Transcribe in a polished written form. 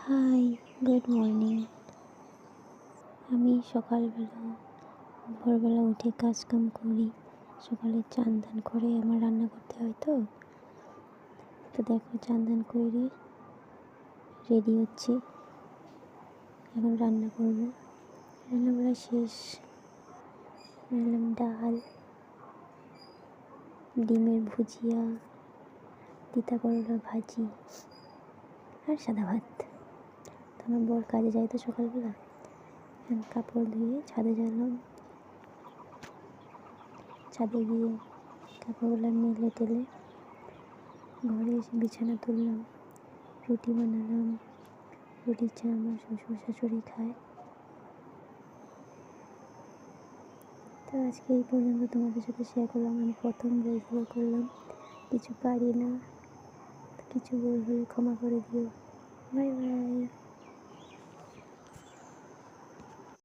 High, good morning. আমি ভোরবেলা উঠে কাজকাম করি। সকালে চান ধান করে আমার রান্না করতে হয় তো দেখো চান ধান করে রেডি হচ্ছি। এখন রান্না করব। রান্নাবেলা শেষ। রান্নাম ডাল, ডিমের ভুজিয়া, তিতা করলা ভাজি আর সাদা ভাত। তো আমার বর কাজে যায় তো সকালবেলা। কাপড় ধুয়ে ছাদে গেলাম। ছাদে গিয়ে কাপড়গুলো মেলে টেলে ঘরে এসে বিছানা তুললাম, রুটি বানালাম। রুটি চা আমার শ্বশুর শাশুড়ি খায়। তো আজকে এই পর্যন্ত তোমাদের সাথে শেয়ার করলাম। আমি প্রথম ভয়েস ওভার করলাম, কিছু পারি না, কিছু ভুল হলে ক্ষমা করে দিও।